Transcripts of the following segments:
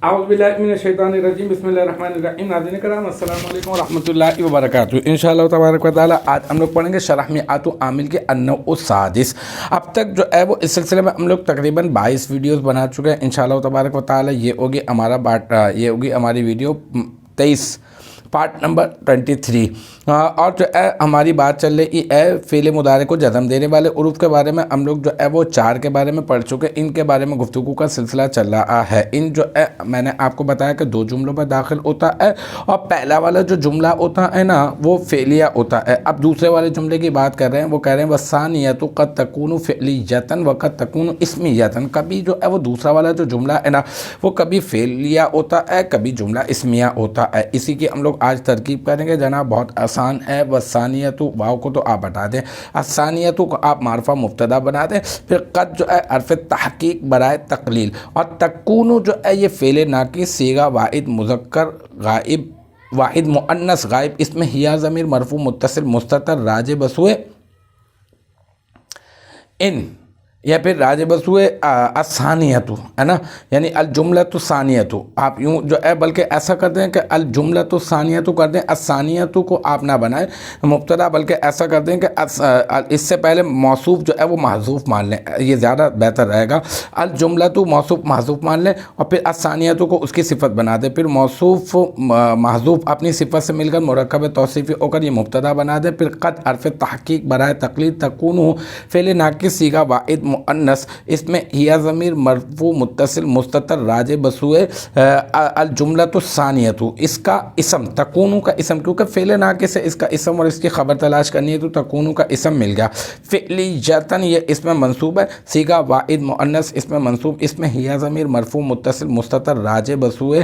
اعوذ باللہ من الشیطان الرجیم بسم اللہ الرحمن الرحیم. ناظرین کرام السلام علیکم ورحمۃ اللہ وبرکاتہ. انشاءاللہ تبارک و تعالی آج ہم لوگ پڑھیں گے شرح میعات عامل کے النوع السادس. اب تک جو ہے وہ اس سلسلے میں ہم لوگ تقریباً 22 ویڈیوز بنا چکے ہیں. انشاءاللہ تبارک و تعالی یہ ہوگی ہماری ویڈیو 23 پارٹ نمبر 23. اور جو ہے ہماری بات چل رہی ہے فعل مضارع کو جزم دینے والے حروف کے بارے میں. ہم لوگ جو ہے وہ 4 کے بارے میں پڑھ چکے. ان کے بارے میں گفتگو کا سلسلہ چل رہا ہے. ان جو ہے میں نے آپ کو بتایا کہ 2 جملوں پر داخل ہوتا ہے اور پہلا والا جو جملہ ہوتا ہے نا وہ فعلیہ ہوتا ہے. اب دوسرے والے جملے کی بات کر رہے ہیں. وہ کہہ رہے ہیں وَالثَّانِيَةُ قَدْ تَكُونُ فِعْلِيَّةً وَقَدْ تَكُونُ اسْمِيَّةً. کبھی جو ہے وہ دوسرا والا جو جملہ ہے نا وہ کبھی فعلیہ ہوتا ہے کبھی جملہ اسمیہ ہوتا ہے. اسی کی ہم لوگ آج ترکیب کریں گے جناب. بہت آسان ہے. والثانیۃ واو کو تو آپ ہٹا دیں, الثانیۃ کو آپ معرفہ مبتدا بنا دیں. پھر قد جو ہے حرف تحقیق برائے تقلیل, اور تکون جو ہے یہ فعل ناقص صیغہ واحد مذکر غائب واحد مؤنث غائب. اس میں ہیا ضمیر مرفوع متصل مستتر راجع بسوئے ان یا پھر راجع بسوئے الثانیۃ ہے نا, یعنی الجملۃ الثانیۃ. آپ یوں جو ہے بلکہ ایسا کر دیں کہ الجملۃ الثانیۃ کر دیں, الثانیۃ کو آپ نہ بنائیں مبتدا, بلکہ ایسا کر دیں کہ اس سے پہلے موصوف جو ہے وہ محذوف مان لیں. یہ زیادہ بہتر رہے گا. الجملۃ موصوف محذوف مان لیں اور پھر الثانیۃ کو اس کی صفت بنا دیں. پھر موصوف محذوف اپنی صفت سے مل کر مرکب توصیفی ہو کر یہ مبتدا بنا دیں. پھر قد حرف تحقیق برائے تقلیل تکون فعل ناقص صیغہ واحد مؤنث, اس میں ہیا ضمیر مرفوع متصل مستتر راجع بسوئے الجملۃ الثانیۃ. اس کا اسم تکون کا اسم, کیونکہ فعل ناقص ہے, اس کا اسم اور اس کی خبر تلاش کرنی ہے تو تکون کا اسم مل گیا. فعلیۃً یہ اس میں منصوب ہے, صیغہ واحد مؤنث اس میں منصوب, اس میں ہیا ضمیر مرفوع متصل مستتر راجع بسوئے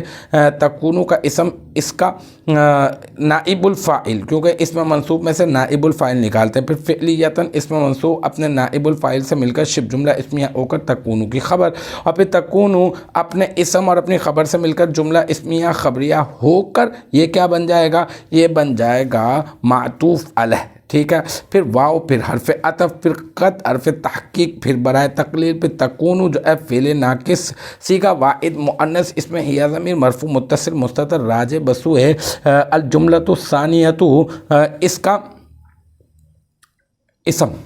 تکون کا اسم, اس کا نائب الفاعل, کیونکہ اس میں منصوب میں سے نائب الفاعل نکالتے ہیں. پھر فعلیۃً اس میں منصوب اپنے نائب الفاعل سے مل کر شبہ جملہ اسمیہ ہو کر تکون کی خبر, اور پھر تکون اپنے اسم اور اپنی خبر سے مل کر جملہ اسمیہ خبریہ ہو کر یہ کیا بن جائے گا, یہ بن جائے گا معطوف علیہ. ٹھیک ہے. پھر واو, پھر حرف عطف, پھر قد حرف تحقیق, پھر برائے تقلیل, پھر تکون جو ہے فعل ناقص صیغہ واحد مؤنث, اس میں ہیا ضمیر مرفوع متصل مستتر راجع بسوئے الجملۃ الثانیۃ, اس کا اسم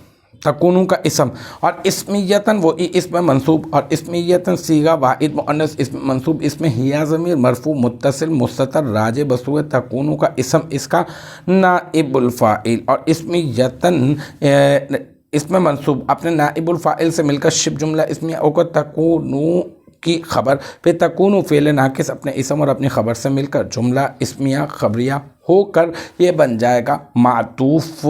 تکون کا اسم, اور اسمیتاً وہی اس میں منصوب, اور اسمیتاً صیغہ واحد مؤنث اس میں منصوب, اس میں ہیا ضمیر مرفوع متصل مستتر راجع بسوئے تکون کا اسم, اس کا نائب الفاعل, اور اسمیتاً اس میں منصوب اپنے نائب الفاعل سے مل کر شبہ جملہ اسمیہ ہو کر تکون کی خبر. پھر تکون فعل ناقص اپنے اسم اور اپنی خبر سے مل کر جملہ اسمیہ خبریہ ہو کر یہ بن جائے گا معطوف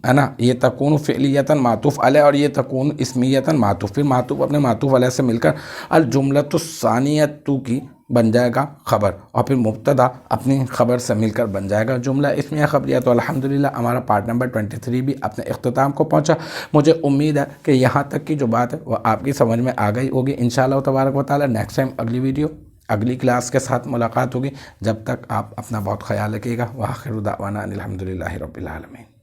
ہے نا. یہ تکون فعلیتاً معطوف علیہ, اور یہ تکون اسمیتاً معطوف, پھر معطوف اپنے معطوف علیہ سے مل کر الجملۃ الثانیۃ کی بن جائے گا خبر, اور پھر مبتدا اپنی خبر سے مل کر بن جائے گا جملہ اسمیہ خبریہ. تو الحمدللہ ہمارا پارٹ نمبر 23 بھی اپنے اختتام کو پہنچا. مجھے امید ہے کہ یہاں تک کی جو بات ہے وہ آپ کی سمجھ میں آ گئی ہوگی. انشاءاللہ تبارک و تعالی نیکسٹ ٹائم اگلی ویڈیو اگلی کلاس کے ساتھ ملاقات ہوگی. جب تک آپ اپنا بہت خیال رکھیے گا. وآخر دعوانا ان الحمدللہ رب العالمین.